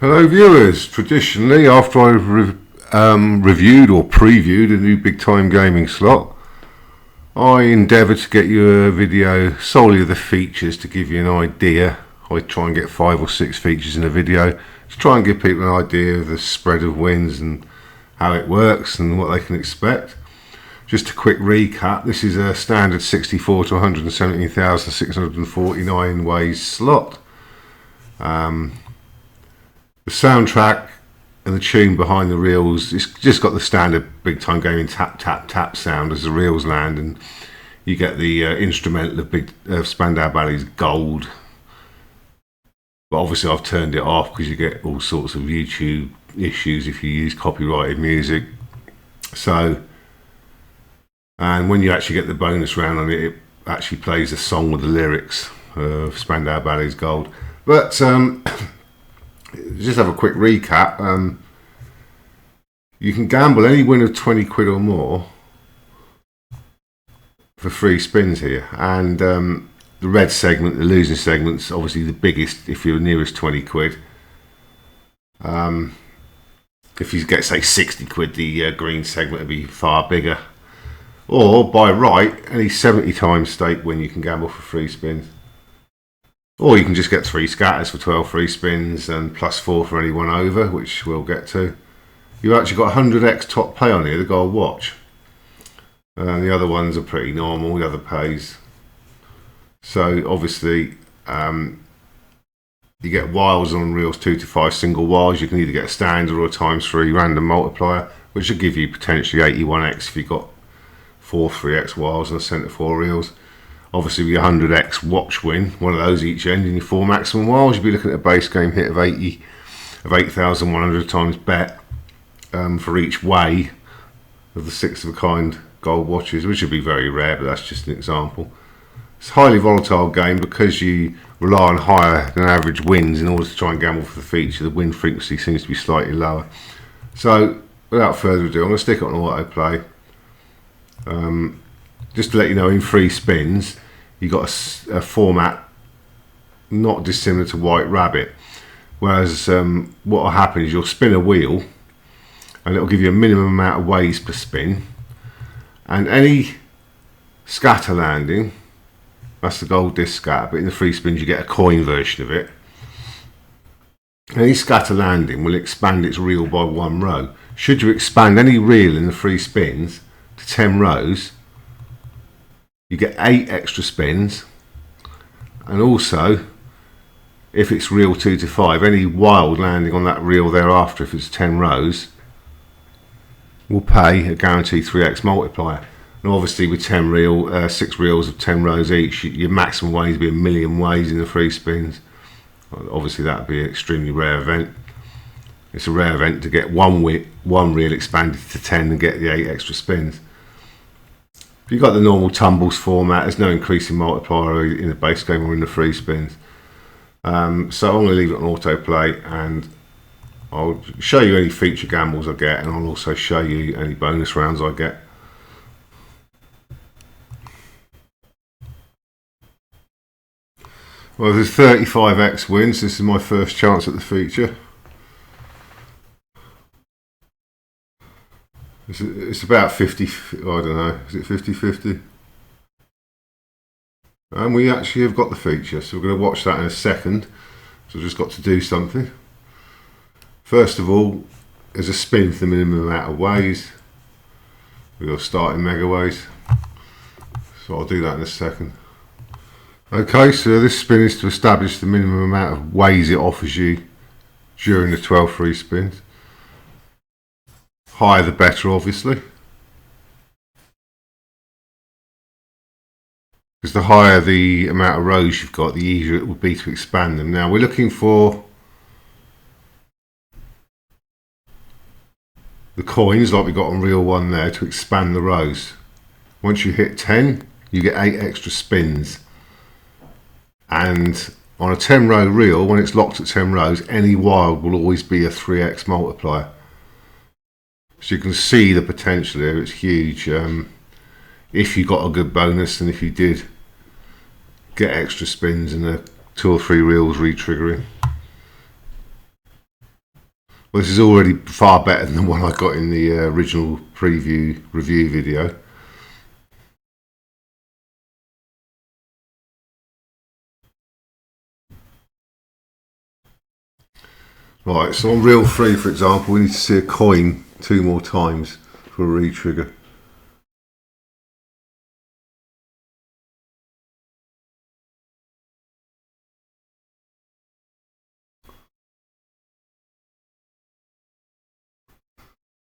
Hello viewers, traditionally after I've reviewed or previewed a new big time gaming slot, I endeavour to get you a video solely of the features to give you an idea. I try and get 5 or 6 features in a video to try and give people an idea of the spread of wins and how it works and what they can expect. Just a quick recap, this is a standard 64 to 117,649 ways slot. The soundtrack and the tune behind the reels, it's just got the standard big time gaming tap tap tap sound as the reels land, and you get the instrumental of Spandau Ballet's Gold. But obviously I've turned it off because you get all sorts of YouTube issues if you use copyrighted music. So, and when you actually get the bonus round on it, it actually plays a song with the lyrics of Spandau Ballet's Gold. But just have a quick recap. You can gamble any win of 20 quid or more for free spins here, and the red segment, the losing segment's obviously the biggest if you're nearest 20 quid. If you get say 60 quid, the green segment will be far bigger. Or by right, any 70 times stake win you can gamble for free spins. Or you can just get 3 scatters for 12 free spins and +4 for any one over, which we'll get to. You've actually got 100x top pay on here, the gold watch. And the other ones are pretty normal, the other pays. So obviously, you get wiles on reels 2 to 5 single wiles. You can either get a standard or a ×3 random multiplier, which will give you potentially 81x if you've got 4 3x wiles on the centre 4 reels. Obviously with your 100x watch win, one of those each end in your 4 maximum wiles, you'll be looking at a base game hit of 8,100 times bet for each way of the 6 of a kind gold watches, which would be very rare, but that's just an example. It's a highly volatile game because you rely on higher than average wins in order to try and gamble for the feature. The win frequency seems to be slightly lower. So without further ado, I'm going to stick it on autoplay. Just to let you know, in free spins, you've got a format not dissimilar to White Rabbit. Whereas what will happen is you'll spin a wheel and it'll give you a minimum amount of ways per spin. And any scatter landing, that's the gold disc scatter, but in the free spins you get a coin version of it. Any scatter landing will expand its reel by 1 row. Should you expand any reel in the free spins to 10 rows, you get 8 extra spins, and also if it's reel 2 to 5, any wild landing on that reel thereafter, if it's 10 rows, will pay a guaranteed 3x multiplier. And obviously with 6 reels of 10 rows each, your maximum ways would be 1 million ways in the free spins. Obviously that would be an extremely rare event. It's a rare event to get one reel expanded to 10 and get the 8 extra spins. You've got the normal tumbles format. There's no increasing multiplier in the base game or in the free spins. So I'm going to leave it on autoplay, and I'll show you any feature gambles I get, and I'll also show you any bonus rounds I get. Well, there's 35x wins. This is my first chance at the feature. It's about 50, I don't know, is it 50-50? And we actually have got the feature, so we're going to watch that in a second. So we've just got to do something. First of all, there's a spin for the minimum amount of ways. We'll start in Megaways. So I'll do that in a second. Okay, so this spin is to establish the minimum amount of ways it offers you during the 12 free spins. Higher the better, obviously, because the higher the amount of rows you've got, the easier it would be to expand them. Now we're looking for the coins like we got on reel 1 there to expand the rows. Once you hit 10, you get 8 extra spins, and on a 10 row reel, when it's locked at 10 rows, any wild will always be a 3x multiplier. So you can see the potential here, it's huge. If you got a good bonus, and if you did get extra spins and 2 or 3 reels re-triggering. Well, this is already far better than the one I got in the original preview review video. Right, so on reel 3, for example, we need to see a coin 2 more times for a re-trigger.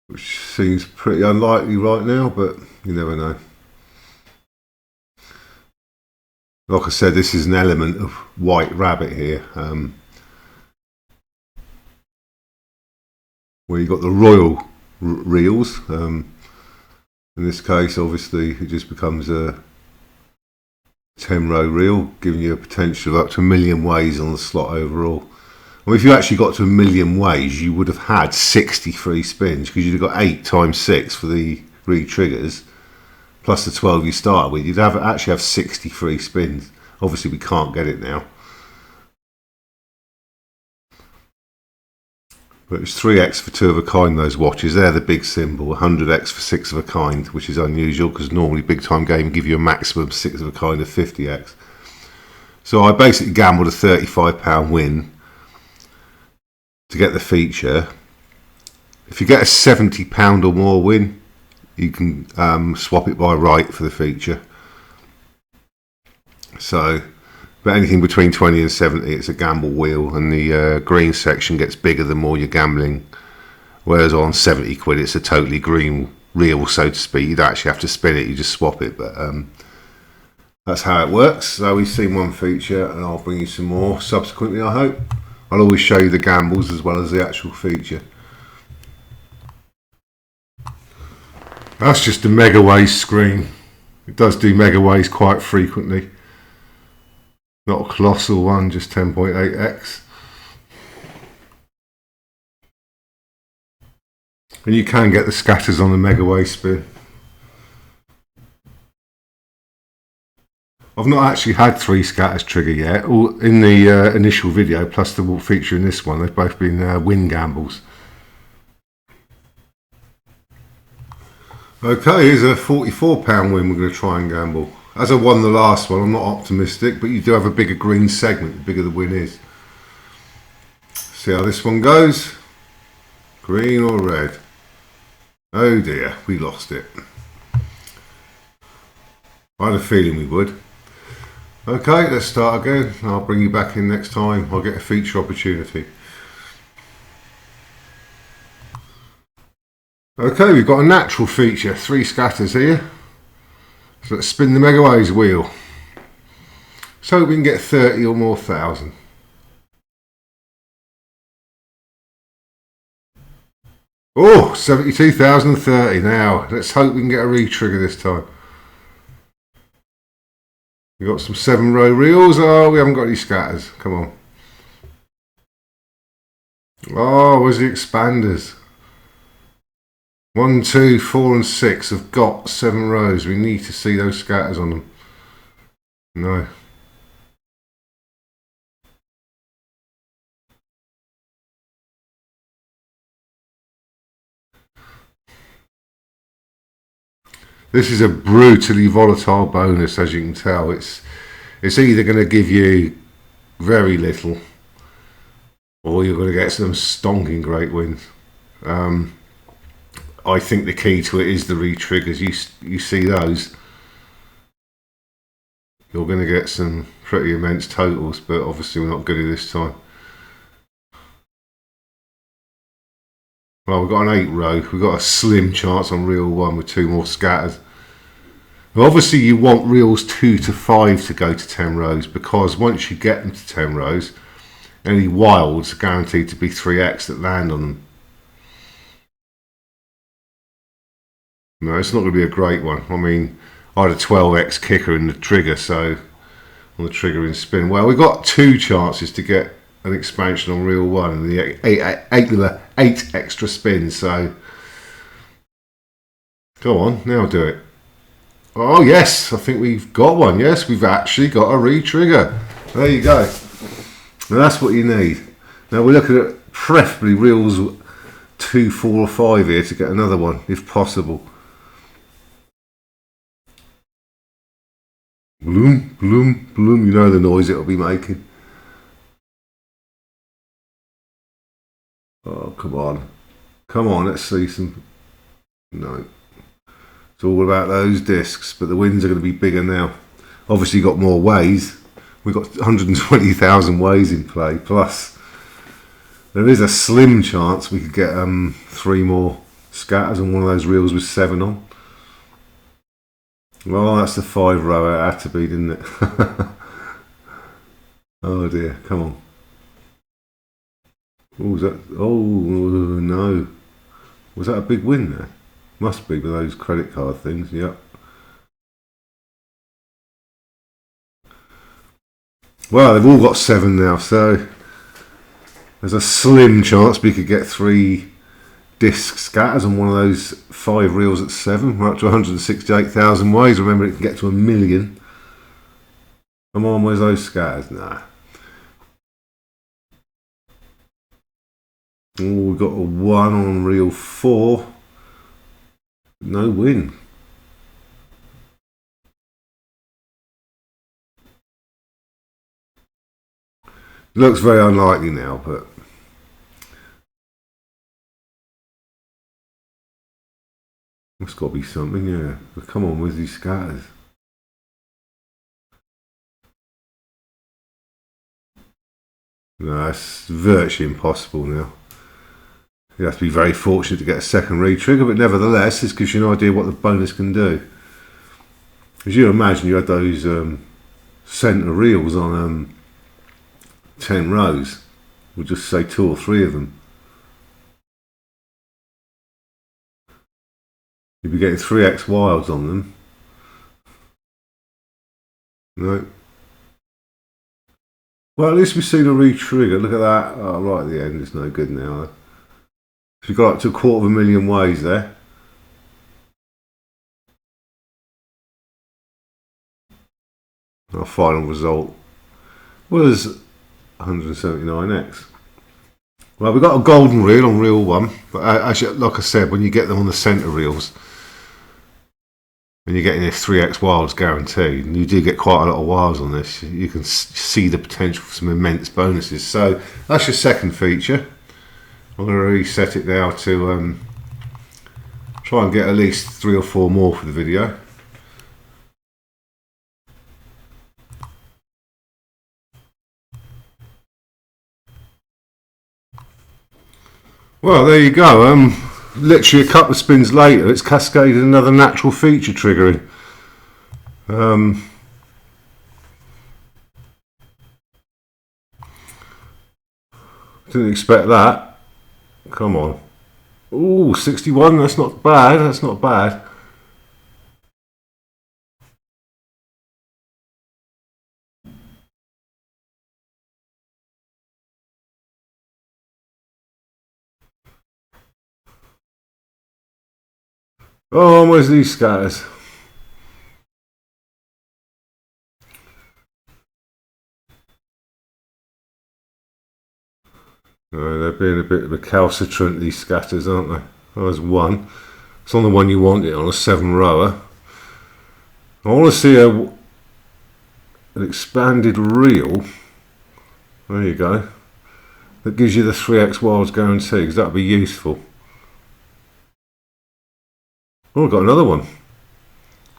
Which seems pretty unlikely right now, but you never know. Like I said, this is an element of white rabbit here, where you've got the royal reels. In this case, obviously, it just becomes a 10-row reel, giving you a potential of up to 1 million ways on the slot overall. Well, if you actually got to 1 million ways, you would have had 63 spins, because you'd have got 8 times 6 for the re-triggers, plus the 12 you started with. You'd actually have 63 spins. Obviously, we can't get it now. But it's 3x for 2 of a kind, those watches. They're the big symbol. 100x for 6 of a kind, which is unusual, because normally big time game give you a maximum 6 of a kind of 50x. So I basically gambled a £35 win to get the feature. If you get a £70 or more win, you can swap it by right for the feature. So, but anything between 20 and 70, it's a gamble wheel, and the green section gets bigger the more you're gambling. Whereas on 70 quid, it's a totally green reel, so to speak. You don't actually have to spin it; you just swap it. But that's how it works. So we've seen one feature, and I'll bring you some more subsequently, I hope. I'll always show you the gambles as well as the actual feature. That's just a Megaways screen. It does do Megaways quite frequently. Not a colossal one, just 10.8x. And you can get the scatters on the Megaways spin. I've not actually had 3 scatters trigger yet. In the initial video, plus the feature in this one, they've both been win gambles. Okay, here's a £44 win we're going to try and gamble. As I won the last one, I'm not optimistic, but you do have a bigger green segment, the bigger the win is. See how this one goes. Green or red? Oh dear, we lost it. I had a feeling we would. Okay, let's start again. I'll bring you back in next time. I'll get a feature opportunity. Okay, we've got a natural feature, 3 scatters here. So let's spin the Megaways wheel. So we can get 30 or more thousand. Oh, 72,030 now. Let's hope we can get a re-trigger this time. We've got some 7-row reels. Oh, we haven't got any scatters. Come on. Oh, where's the expanders? 1, 2, 4 and 6 have got 7 rows. We need to see those scatters on them. No. This is a brutally volatile bonus, as you can tell. It's either going to give you very little, or you're going to get some stonking great wins. I think the key to it is the re-triggers. You see those, you're going to get some pretty immense totals, but obviously we're not good at this time. Well, we've got an 8-row. We've got a slim chance on reel 1 with 2 more scatters. Well, obviously you want reels 2 to 5 to go to 10 rows, because once you get them to 10 rows, any wilds are guaranteed to be 3x that land on them. No, it's not going to be a great one. I mean, I had a 12x kicker in the trigger, so on the trigger in spin. Well, we've got 2 chances to get an expansion on reel 1 and the 8 extra spins. So go on, now do it. Oh yes, I think we've got one. Yes, we've actually got a re-trigger. There you go. Now that's what you need. Now we're looking at preferably reels 2, 4 or 5 here to get another one if possible. Bloom, bloom, bloom. You know the noise it'll be making. Oh, come on. Come on, let's see some. No. It's all about those discs, but the wins are going to be bigger now. Obviously, got more ways. We've got 120,000 ways in play, plus there is a slim chance we could get 3 more scatters on one of those reels with 7 on. Well, that's the 5 row. It had to be, didn't it? Oh dear, come on. Oh, was that? Oh no. Was that a big win there? Must be with those credit card things, yep. Well, they've all got 7 now, so there's a slim chance we could get 3 disc scatters on one of those 5 reels at 7. We're up to 168,000 ways. Remember, it can get to 1 million. Come on, where's those scatters? Nah. Oh, we've got a 1 on reel 4. No win. Looks very unlikely now, but there's got to be something, yeah. But come on, where's these scatters? No, it's virtually impossible now. You have to be very fortunate to get a second re-trigger, but nevertheless, this gives you an idea what the bonus can do. As you imagine, you had those centre reels on 10 rows. We'll just say 2 or 3 of them. You'd be getting 3x wilds on them. No. Well, at least we've seen a re-trigger. Look at that. Oh, right at the end, it's no good now. So we've got up to 250,000 ways there. Our final result was 179x. Well, we've got a golden reel on reel 1, but actually, like I said, when you get them on the centre reels, and you're getting this 3x wilds guaranteed, and you do get quite a lot of wilds on this, you can see the potential for some immense bonuses. So that's your second feature. I'm going to reset it now to try and get at least 3 or 4 more for the video. Well, there you go. Literally a couple of spins later, it's cascaded another natural feature triggering. Didn't expect that. Come on. Ooh, 61, that's not bad, that's not bad. Oh, where's these scatters? Oh, they're being a bit recalcitrant, these scatters, aren't they? Oh, there's 1. It's on the one you want it on, a 7 rower. I want to see an expanded reel. There you go. That gives you the 3x wilds guarantee, because that would be useful. Oh, we've got another one.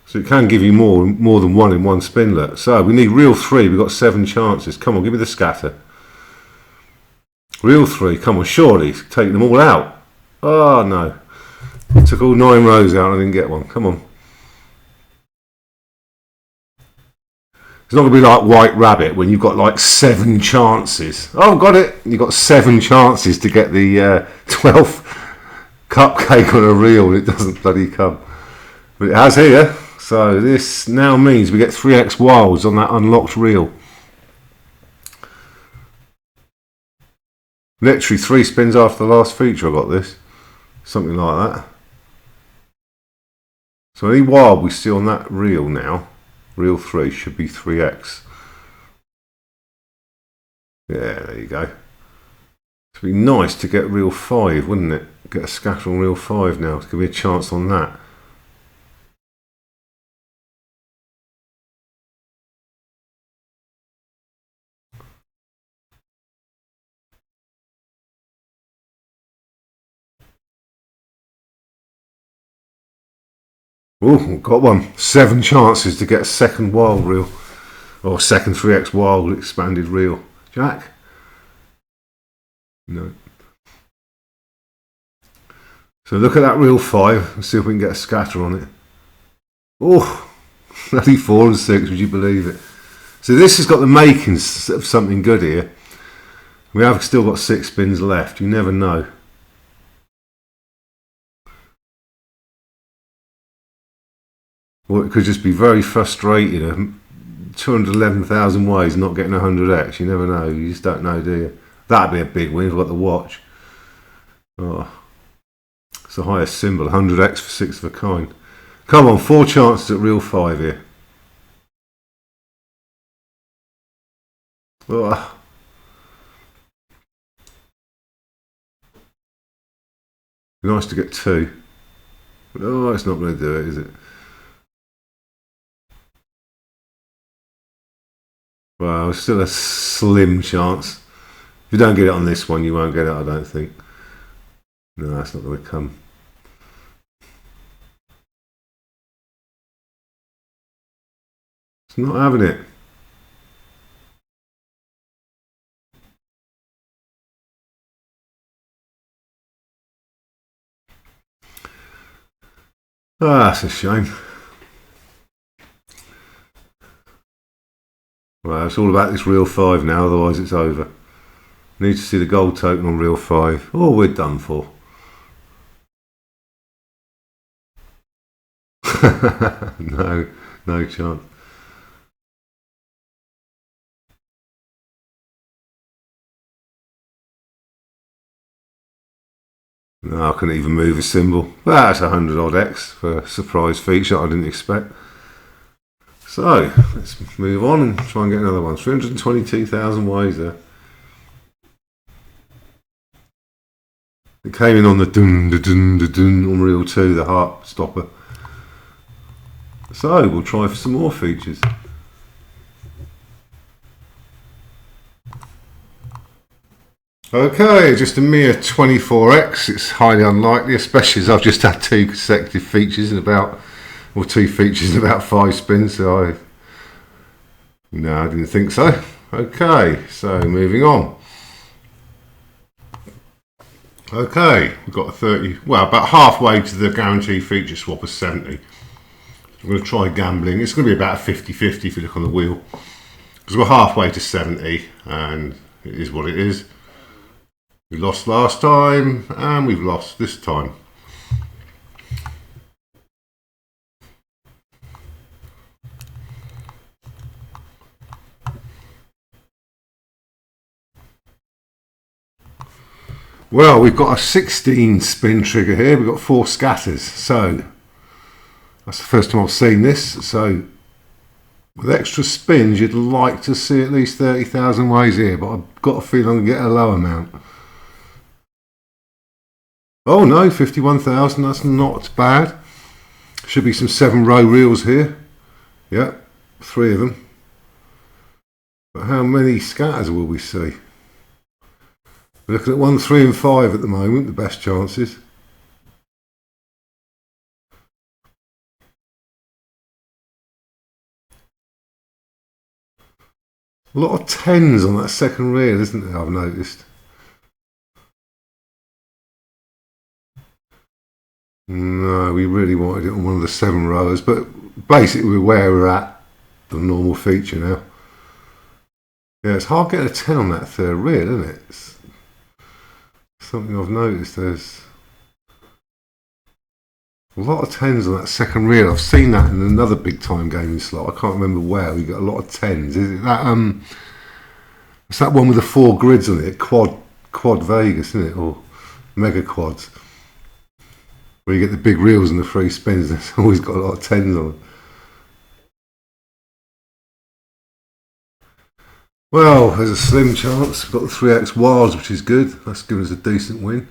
So it can give you more than 1 in one spinlet. So we need reel 3. We've got 7 chances. Come on, give me the scatter. Reel 3. Come on, surely. Taking them all out. Oh, no. I took all 9 rows out and I didn't get one. Come on. It's not going to be like White Rabbit when you've got like 7 chances. Oh, got it. You've got 7 chances to get the 12th cupcake on a reel and it doesn't bloody come. But it has here. So this now means we get 3x wilds on that unlocked reel. Literally 3 spins after the last feature I got this. Something like that. So any wild we see on that reel now, reel 3 should be 3x. Yeah, there you go. It'd be nice to get reel 5, wouldn't it? get a scatter on reel 5 now. Give me a chance on that. Oh, got one. 7 chances to get a second wild reel. Or second 3x wild expanded reel. Jack? No. So look at that reel 5 and see if we can get a scatter on it. Oh, bloody 4 and 6, would you believe it? So this has got the makings of something good here. We have still got 6 spins left, you never know. Well, it could just be very frustrating. 211,000 ways not getting 100x, you never know, you just don't know, do you? That'd be a big win if I got the watch. Oh, it's the highest symbol, 100x for 6 of a kind. Come on, 4 chances at reel 5 here. Oh. Nice to get 2. But oh, it's not going to do it, is it? Well, still a slim chance. If you don't get it on this one, you won't get it, I don't think. No, that's not going to come. It's not having it. Ah, that's a shame. Well, it's all about this reel 5 now, otherwise it's over. Need to see the gold token on reel 5. Oh, we're done for. No chance. No, I couldn't even move a symbol. Well, that's 100 odd X for a surprise feature I didn't expect. So, let's move on and try and get another one. 322,000 ways there. It came in on the dun dun dun dun dun on reel 2, the heart stopper. So, we'll try for some more features. Okay, just a mere 24x. It's highly unlikely, especially as I've just had 2 consecutive features in about, or 2 features in about 5 spins. So no, I didn't think so. Okay, so moving on. Okay, we've got a 30, well, about halfway to the guaranteed feature swap of 70. I'm going to try gambling. It's going to be about a 50-50 if you look on the wheel, because we're halfway to 70, and it is what it is. We lost last time, and we've lost this time. Well, we've got a 16 spin trigger here. We've got 4 scatters, so that's the first time I've seen this. So with extra spins, you'd like to see at least 30,000 ways here, but I've got a feeling I'm going to get a low amount. Oh no, 51,000, that's not bad. Should be some 7-row reels here. Yep, 3 of them. But how many scatters will we see? We're looking at 1, 3 and 5 at the moment, the best chances. A lot of 10s on that second reel, isn't there, I've noticed. No, we really wanted it on one of the 7 rowers, but basically where we're at, the normal feature now. Yeah, it's hard getting a 10 on that third reel, isn't it? It's something I've noticed. There's a lot of 10s on that second reel. I've seen that in another big time gaming slot. I can't remember where. We got a lot of 10s. Is it that it's that one with the 4 grids on it, quad Vegas, isn't it? Or mega quads. Where you get the big reels and the free spins, it's always got a lot of 10s on it. Well, there's a slim chance. We've got the 3x wilds, which is good. That's given us a decent win.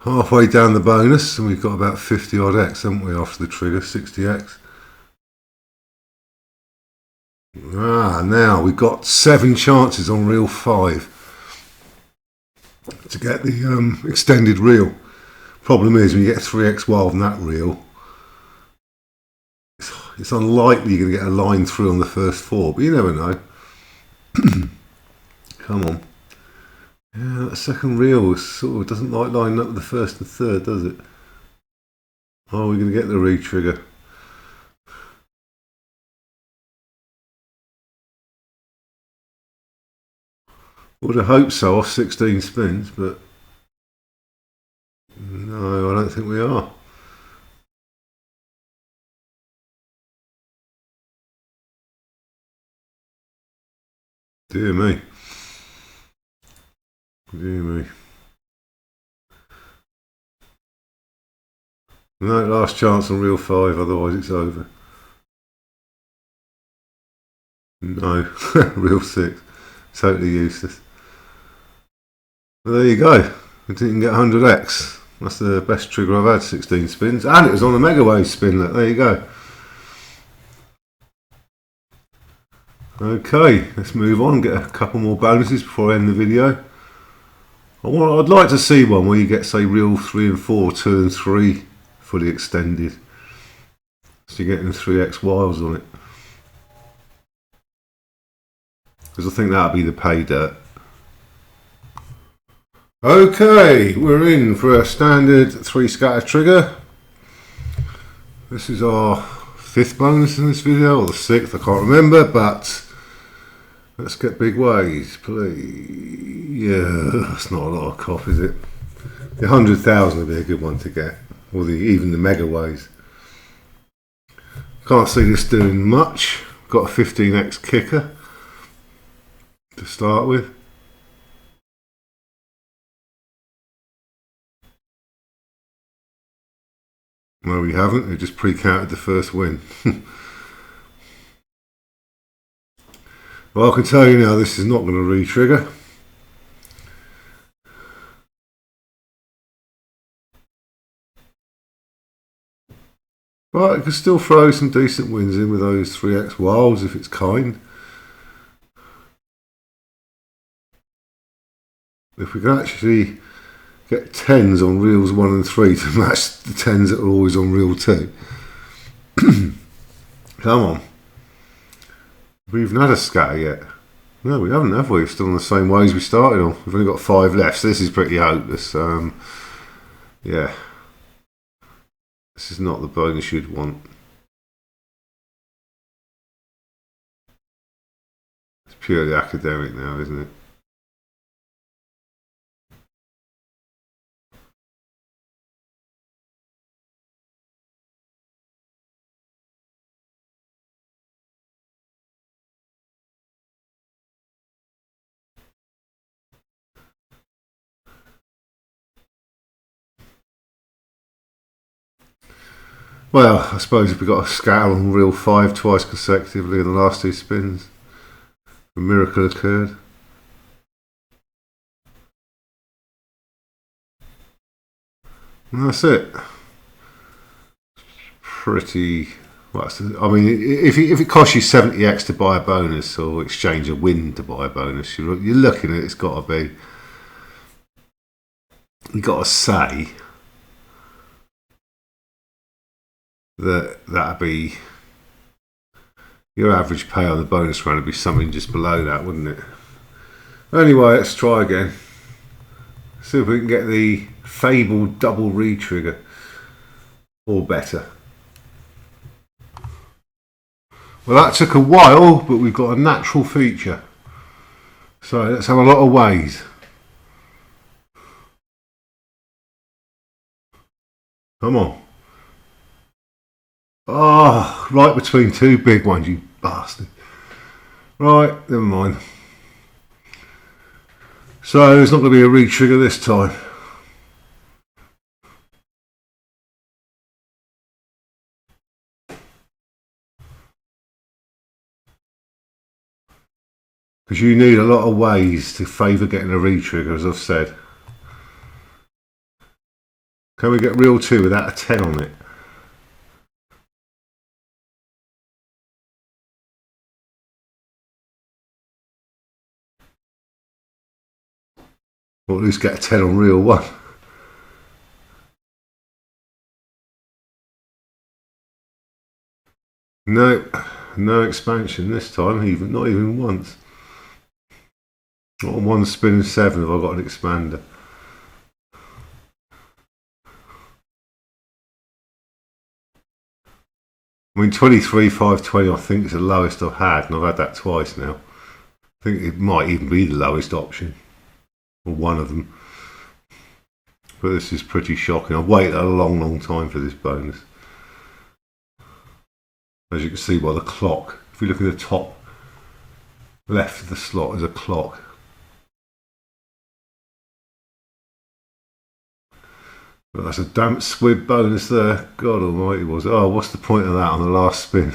Halfway down the bonus, and we've got about 50 odd X, haven't we, after the trigger, 60X. Now we've got 7 chances on reel 5 to get the extended reel. Problem is, when you get 3X wild in that reel, it's unlikely you're going to get a line through on the first 4, but you never know. Come on. Yeah, that second reel sort of doesn't like lining up with the first and third, does it? Oh, we're going to get the re-trigger. Would have hoped so off 16 spins, but no, I don't think we are. Dear me. Dear me. No, last chance on reel 5, otherwise it's over. No, reel 6. Totally useless. Well, there you go. We didn't get 100X. That's the best trigger I've had, 16 spins. And it was on a Megaways spin. There you go. Okay, let's move on, get a couple more bonuses before I end the video. I'd like to see one where you get, say, reel 3 and 4, 2 and 3 fully extended. So you're getting 3X wilds on it. Because I think that'll be the pay dirt. Okay, we're in for a standard 3 scatter trigger. This is our 5th bonus in this video, or the 6th, I can't remember, but let's get big ways, please. Yeah, that's not a lot of cop, is it? The 100,000 would be a good one to get, or even the Megaways. Can't see this doing much. Got a 15X kicker to start with. No, we haven't. They just pre-counted the first win. Well, I can tell you now, this is not going to re-trigger. But it can still throw some decent wins in with those 3X wilds if it's kind. If we can actually get 10s on reels 1 and 3 to match the 10s that are always on reel 2. Come on. We haven't had a scatter yet. No, we haven't, have we? We're still on the same ways we started on. We've only got 5 left, so this is pretty hopeless. Yeah. This is not the bonus you'd want. It's purely academic now, isn't it? Well, I suppose if we got a scatter on reel 5 twice consecutively in the last 2 spins, a miracle occurred. And that's it. Pretty. Well, I mean, if it costs you 70X to buy a bonus or exchange a win to buy a bonus, you're looking at it's got to be. You've got to say that'd be your average pay on the bonus run would be something just below that, wouldn't it? Anyway, let's try again. See if we can get the fabled double re-trigger or better. Well, that took a while, but we've got a natural feature. So let's have a lot of ways. Come on. Oh, right between 2 big ones, you bastard. Right, never mind. So there's not going to be a re-trigger this time. Because you need a lot of ways to favour getting a re-trigger, as I've said. Can we get reel 2 without a 10 on it? Or at least get a 10 on reel 1. No, no expansion this time, not even once. Not on one spin and 7 have I got an expander. I mean, 23, 520 I think is the lowest I've had, and I've had that twice now. I think it might even be the lowest option, or one of them. But this is pretty shocking. I've waited a long time for this bonus. As you can see by the clock, if you look at the top left of the slot, there's a clock. But that's a damp squib bonus there. God almighty was it. Oh, what's the point of that on the last spin?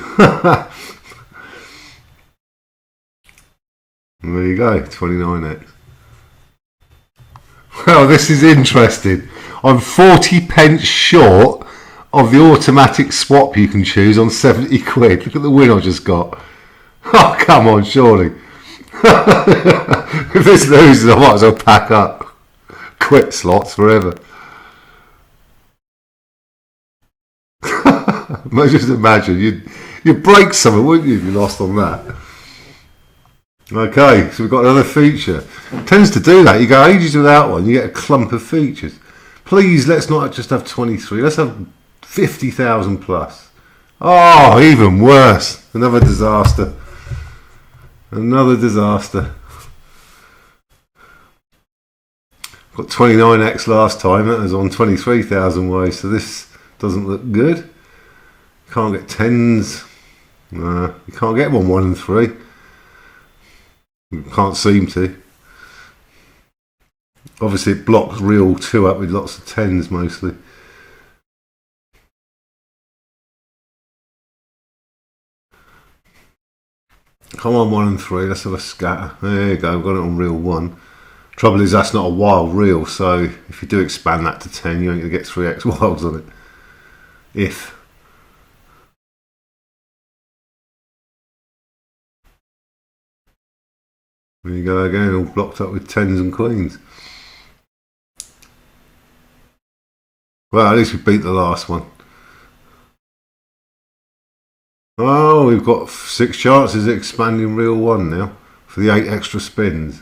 And there you go, 29x. Well, this is interesting. I'm 40 pence short of the automatic swap you can choose on 70 quid. Look at the win I just got. Oh, come on, surely. If this loses, I might as well pack up. Quit slots forever. Just imagine, you'd break something, wouldn't you, if you lost on that? Okay, so we've got another feature. It tends to do that. You go ages without one, you get a clump of features. Please, let's not just have 23, let's have 50,000 plus. Oh, even worse. Another disaster. Another disaster. Got 29x last time, that was on 23,000 ways, so this doesn't look good. Can't get 10s. No, you can't get 1, 1 and 3. You can't seem to. Obviously it blocks reel 2 up with lots of 10s mostly. Come on, 1 and 3, let's have a scatter. There you go, I've got it on reel 1. Trouble is that's not a wild reel, so if you do expand that to 10, you ain't going to get 3x wilds on it. If. There you go again, all blocked up with 10s and queens. Well, at least we beat the last one. Oh, we've got 6 chances at expanding reel 1 now for the 8 extra spins.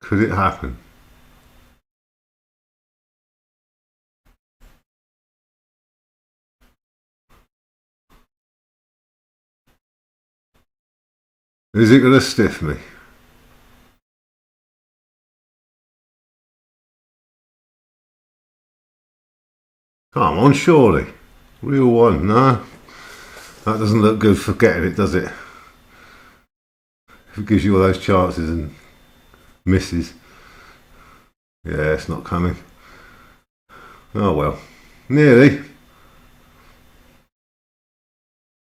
Could it happen? Is it going to stiff me? Come on, surely. Reel 1, no. That doesn't look good for getting it, does it? If it gives you all those chances and misses. Yeah, it's not coming. Oh well. Nearly.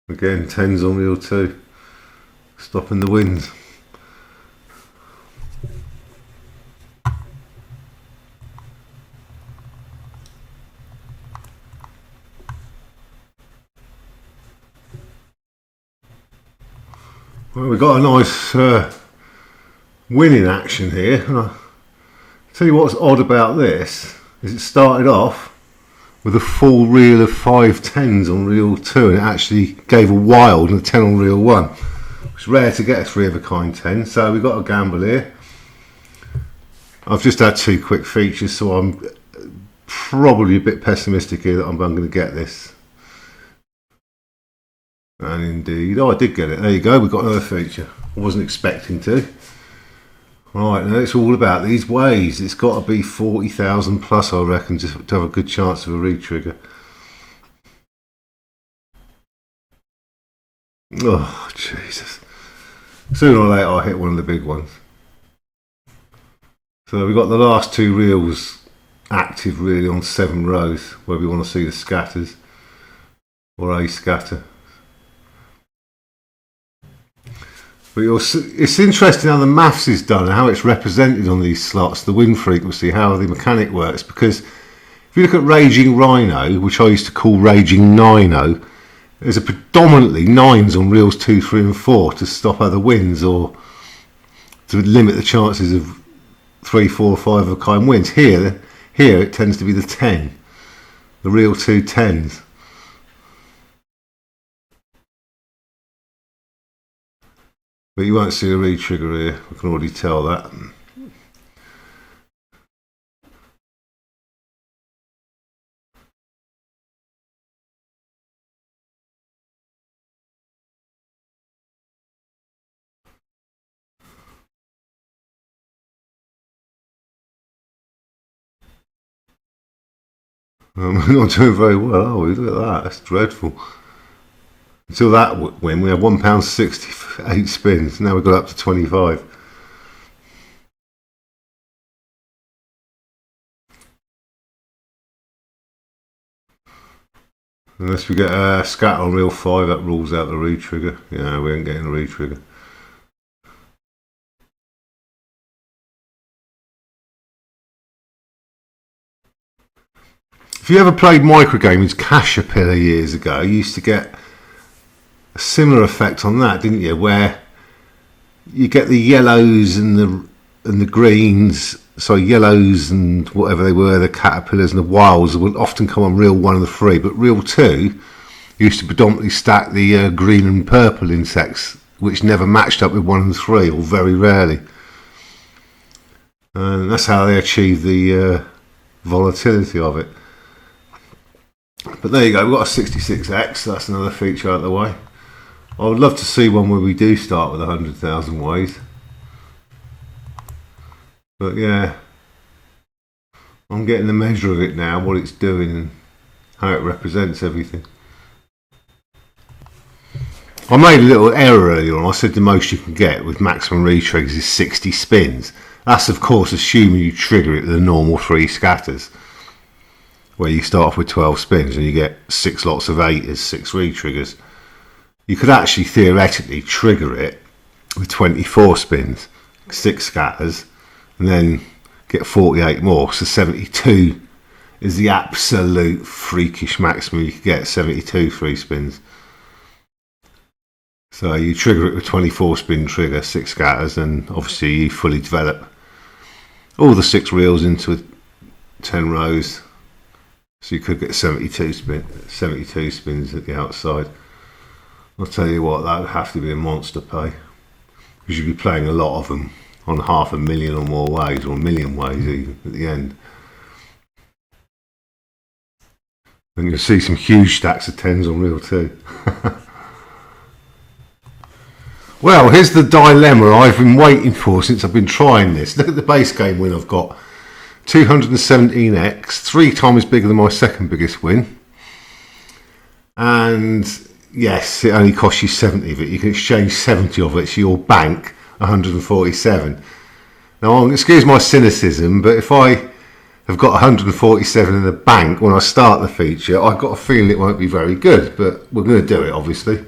Again, 10s on reel 2. Stopping the wins. Well, we've got a nice winning action here. And I'll tell you what's odd about this is it started off with a full reel of 5 10s on reel 2 and it actually gave a wild and a 10 on reel 1. It's rare to get a 3 of a kind 10, so we've got a gamble here. I've just had 2 quick features, so I'm probably a bit pessimistic here that I'm going to get this. And indeed, oh, I did get it. There you go, we've got another feature. I wasn't expecting to. Right, now it's all about these ways. It's got to be 40,000 plus, I reckon, just to have a good chance of a re-trigger. Oh, Jesus. Sooner or later I'll hit one of the big ones. So we've got the last 2 reels active really on 7 rows where we want to see the scatters or a scatter. But it's interesting how the maths is done and how it's represented on these slots, the win frequency, how the mechanic works. Because if you look at Raging Rhino, which I used to call Raging Nino, there's a predominantly nines on reels 2, 3 and 4 to stop other wins or to limit the chances of 3, 4, 5 of a kind wins. Here it tends to be the 10, the reel 2 tens. But you won't see a re-trigger here, I can already tell that. We're not doing very well, are we? Look at that, that's dreadful. Until that win, we had £1.60 for 8 spins. Now we've got up to 25. Unless we get a scatter on reel 5, that rules out the re-trigger. Yeah, we ain't getting a re-trigger. If you ever played microgaming's Caterpillar years ago, you used to get a similar effect on that, didn't you? Where you get the yellows and the greens, so yellows and whatever they were, the caterpillars and the wilds would often come on reel 1 and the 3, but reel 2 used to predominantly stack the green and purple insects, which never matched up with 1 and 3, or very rarely. And that's how they achieved the volatility of it. But there you go, we've got a 66x, that's another feature out of the way. I would love to see one where we do start with 100,000 ways. But yeah, I'm getting the measure of it now, what it's doing and how it represents everything. I made a little error earlier on. I said the most you can get with maximum re-triggers is 60 spins. That's of course assuming you trigger it with the normal 3 scatters, where you start off with 12 spins and you get 6 lots of 8 as 6 re-triggers. You could actually theoretically trigger it with 24 spins, 6 scatters, and then get 48 more. So 72 is the absolute freakish maximum you could get, 72 free spins. So you trigger it with 24 spin trigger, 6 scatters, and obviously you fully develop all the 6 reels into 10 rows. So you could get 72 spins at the outside. I'll tell you what, that would have to be a monster pay, because you'd be playing a lot of them on 500,000 or more ways, or 1,000,000 ways even at the end. And you'll see some huge stacks of 10s on reel 2. Well, here's the dilemma I've been waiting for since I've been trying this. Look at the base game win I've got. 217x, 3 times bigger than my second biggest win. And yes, it only costs you 70 of it. You can exchange 70 of it, so you'll bank 147. Now, excuse my cynicism, but if I have got 147 in the bank when I start the feature, I've got a feeling it won't be very good, but we're going to do it, obviously.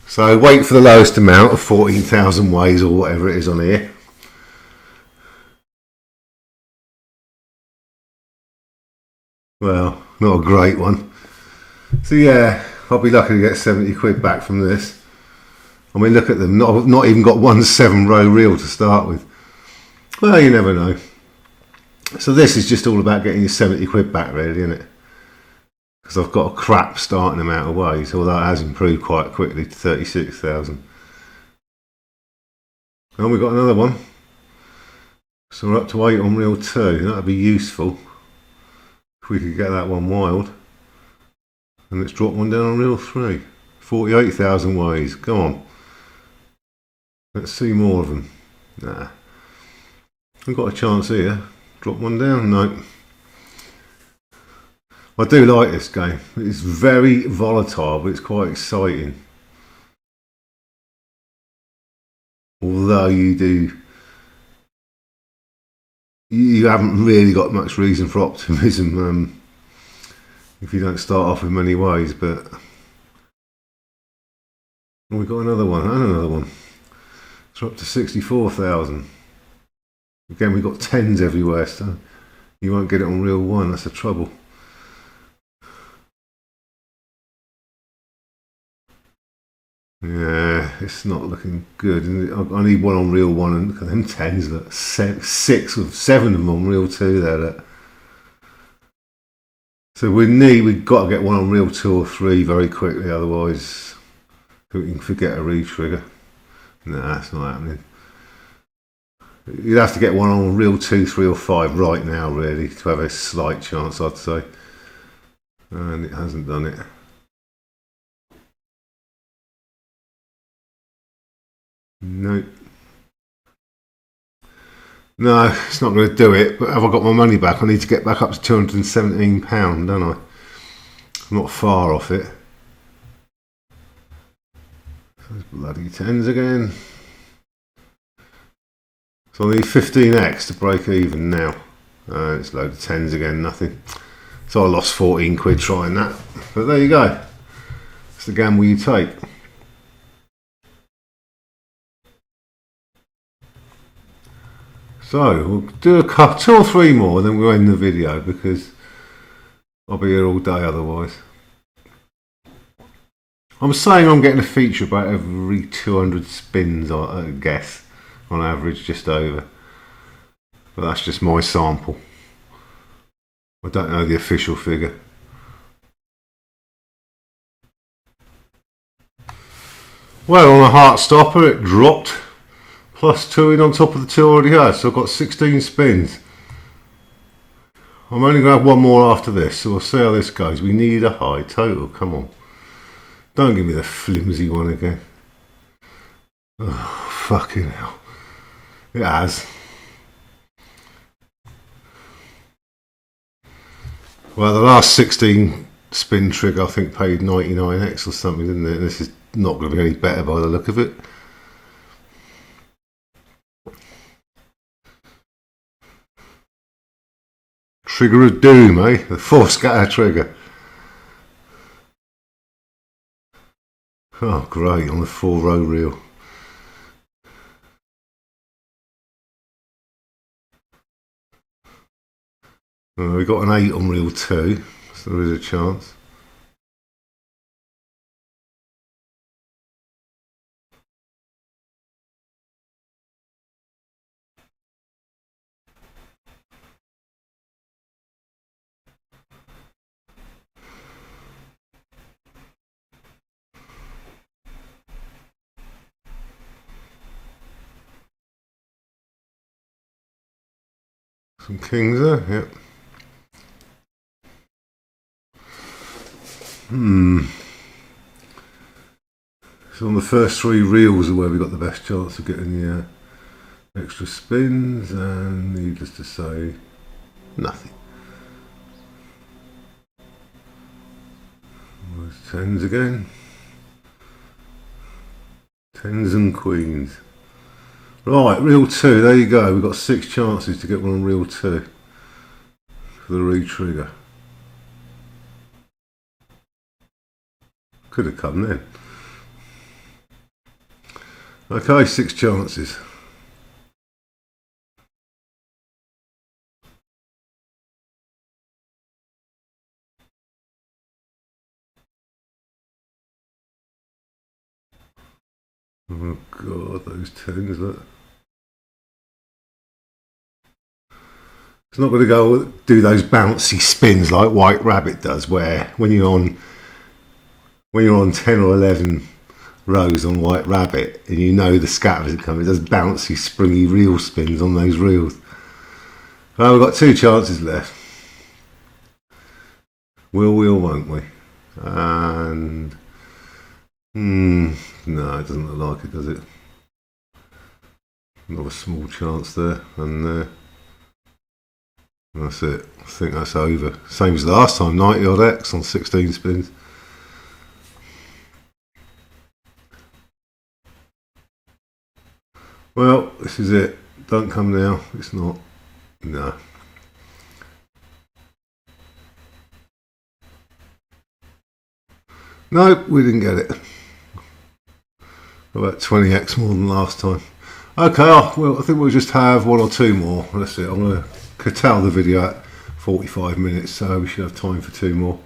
So wait for the lowest amount of 14,000 ways or whatever it is on here. Well, not a great one. So yeah, I'll be lucky to get 70 quid back from this. I mean, look at them, not even got one 7-row reel to start with. Well, you never know. So this is just all about getting your 70 quid back, really, isn't it? Because I've got a crap starting amount of ways, although it has improved quite quickly to 36,000. And we've got another one. So we're up to 8 on reel 2. That would be useful if we could get that one wild. And let's drop one down on reel 3. 48,000 ways. Come on. Let's see more of them. Nah. We've got a chance here. Drop one down. No. I do like this game. It's very volatile, but it's quite exciting. Although you haven't really got much reason for optimism. if you don't start off with many ways. But we got another one and another one. It's up to 64,000. Again, we've got tens everywhere, so you won't get it on reel one. That's the trouble. Yeah, it's not looking good. I need one on reel one, and look at them tens. Look, 6 or 7 of them on reel two there. Look. So we've got to get one on reel 2 or 3 very quickly, otherwise we can forget a re-trigger. No, that's not happening. You'd have to get one on reel 2, 3 or 5 right now, really, to have a slight chance, I'd say. And it hasn't done it. Nope. No, it's not going to do it. But have I got my money back? I need to get back up to £217, don't I? I'm not far off it. Those bloody tens again. So I need 15x to break even now. It's a load of tens again, nothing. So I lost 14 quid trying that. But there you go. It's the gamble you take. So we'll do a couple, 2 or 3 more, and then we'll end the video because I'll be here all day otherwise. I'm saying I'm getting a feature about every 200 spins, I guess, on average, just over. But that's just my sample. I don't know the official figure. Well, on a heart stopper, it dropped. +2 in on top of the 2 already had, so I've got 16 spins. I'm only going to have one more after this, so we'll see how this goes. We need a high total, come on. Don't give me the flimsy one again. Oh, fucking hell. It has. Well, the last 16 spin trick I think paid 99x or something, didn't it? This is not going to be any better by the look of it. Trigger of doom, eh? The 4 scatter trigger. Oh, great, on the 4-row reel. We got an 8 on reel 2, so there is a chance. Some kings there, yep. So on the first 3 reels are where we got the best chance of getting the extra spins, and needless to say, nothing. There's tens again. Tens and queens. Right, reel 2, there you go. We've got 6 chances to get one on reel 2 for the re-trigger. Could have come then. Okay, 6 chances. Oh god, those tens, look. It's not going to go do those bouncy spins like White Rabbit does, where when you're on 10 or 11 rows on White Rabbit and you know the scatters are coming, it does bouncy, springy reel spins on those reels. Well, we've got 2 chances left. Will we or won't we? And no, it doesn't look like it, does it? Another small chance there, and that's it. I think that's over. Same as last time, 90 odd X on 16 spins. Well, this is it. Don't come now. It's not. No. Nope, we didn't get it. About 20x more than last time. Okay, well, I think we'll just have one or two more. Let's see, I'm going to curtail the video at 45 minutes, so we should have time for two more.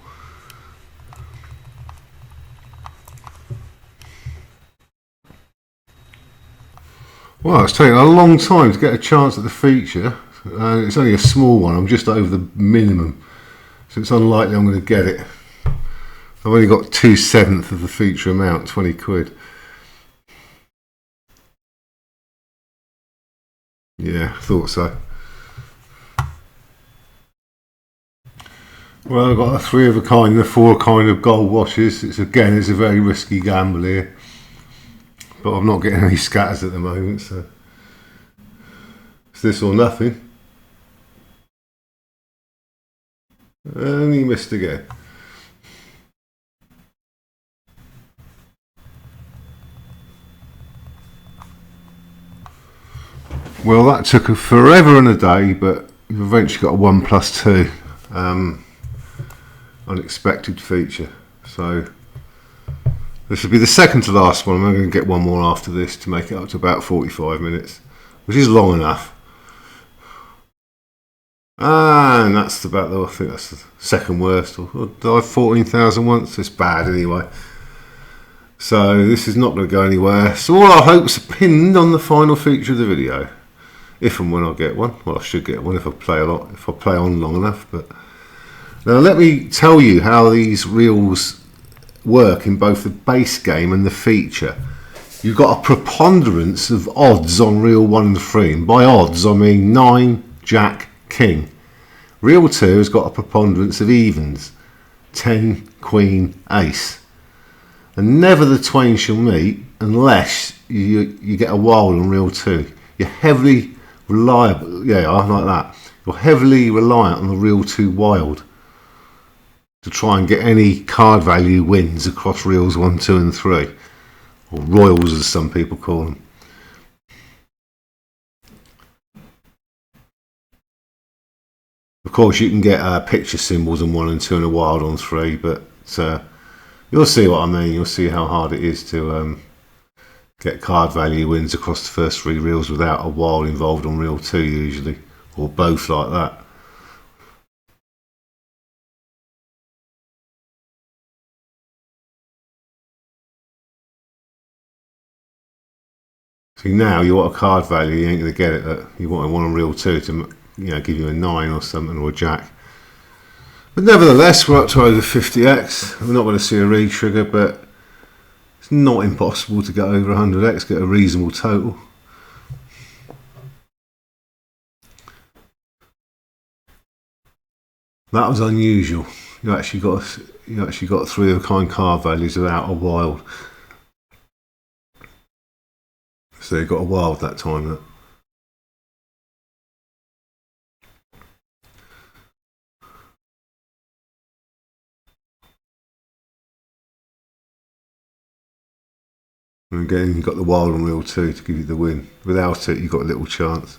Well, it's taken a long time to get a chance at the feature, and it's only a small one. I'm just over the minimum, so it's unlikely I'm going to get it. I've only got 2/7 of the feature amount, 20 quid. Yeah, I thought so. Well, I've got a 3 of a kind and a 4 kind of gold washes. It's a very risky gamble here, but I'm not getting any scatters at the moment, so it's this or nothing. And he missed again. Well, that took forever and a day, but we've eventually got a 1+2 unexpected feature. So this will be the second to last one. I'm going to get one more after this to make it up to about 45 minutes, which is long enough. And that's about I think that's the second worst. Or did I have 14,000 once? It's bad anyway. So this is not going to go anywhere. So all our hopes are pinned on the final feature of the video. If and when I get one. Well, I should get one if I play on long enough. But now let me tell you how these reels work in both the base game and the feature. You've got a preponderance of odds on reel 1 and 3, and by odds I mean 9, Jack, King. Reel 2 has got a preponderance of evens, 10, Queen, Ace, and never the twain shall meet unless you get a wild on reel 2. You're heavily reliable, yeah, I like that. You're heavily reliant on the reel 2 wild to try and get any card value wins across reels 1, 2 and 3, or royals as some people call them. Of course you can get picture symbols on 1 and 2 and a wild on 3, but you'll see what I mean. You'll see how hard it is to get card value wins across the first 3 reels without a wild involved on reel 2 usually, or both like that. See, now you want a card value, you ain't going to get it. You want one on reel 2 to give you a 9 or something, or a Jack. But nevertheless, we're up to over 50x. We're not going to see a re-trigger, but it's not impossible to get over 100x, get a reasonable total. That was unusual. You actually got 3 of a kind card values without a wild. So you got a wild that time. And again, you got the wild on reel 2 to give you the win. Without it, you got a little chance.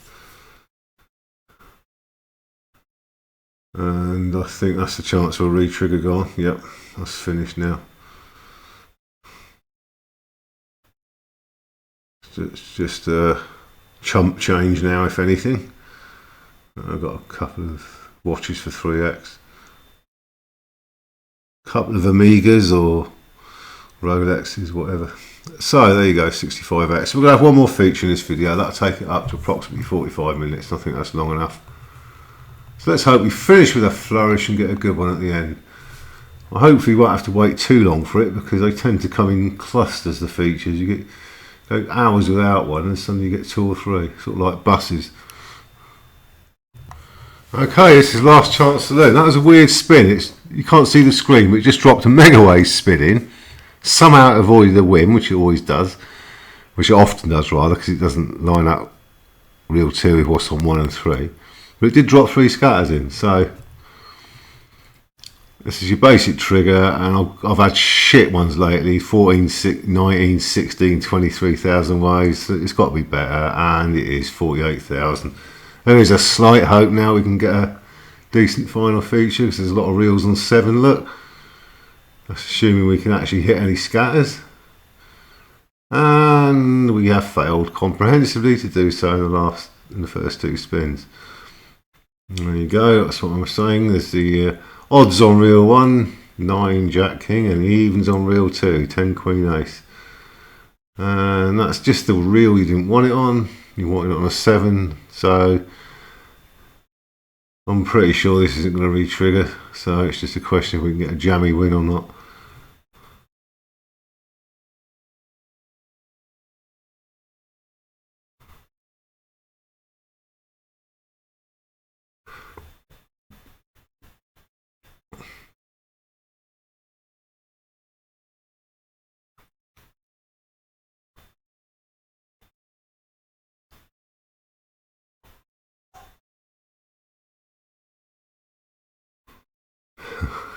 And I think that's the chance for a re-trigger gone. Yep, that's finished now. It's just a chump change now, if anything. I've got a couple of watches for 3x. A couple of Amigas or Rolexes, whatever. So there you go, 65x. We're going to have one more feature in this video. That'll take it up to approximately 45 minutes. I think that's long enough. So let's hope we finish with a flourish and get a good one at the end. I hopefully won't have to wait too long for it, because they tend to come in clusters, the features. You go hours without one and suddenly you get 2 or 3, sort of like buses. Okay, this is last chance to learn. That was a weird spin. You can't see the screen, but it just dropped a Megaways spin in. Somehow it avoided a win, which it always does, which it often does rather, because it doesn't line up reel 2 with what's on 1 and 3. But it did drop 3 scatters in, so this is your basic trigger. And I've had shit ones lately, 14, 19, 16, 23,000 waves. It's got to be better, and it is 48,000. There is a slight hope now we can get a decent final feature, because there's a lot of reels on 7. Look, That's assuming we can actually hit any scatters. And we have failed comprehensively to do so in the first 2 spins. There you go, that's what I'm saying. There's the odds on reel 1, 9 Jack King, and the evens on reel 2, 10 Queen Ace. And that's just the reel you didn't want it on. You wanted it on a 7, so I'm pretty sure this isn't going to re-trigger. So it's just a question if we can get a jammy win or not.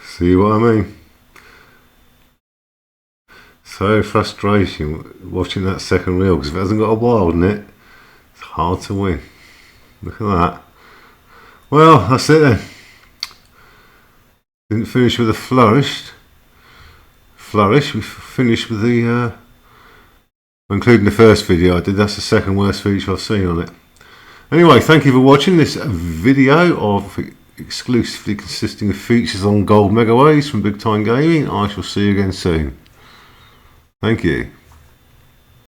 See what I mean? So frustrating watching that second reel, because if it hasn't got a wild in it, it's hard to win. Look at that. Well, that's it then. Didn't finish with a flourish. We finished with the including the first video I did. That's the second worst feature I've seen on it. Anyway, thank you for watching this video of exclusively consisting of features on gold Megaways from Big Time Gaming. I shall see you again soon. Thank you.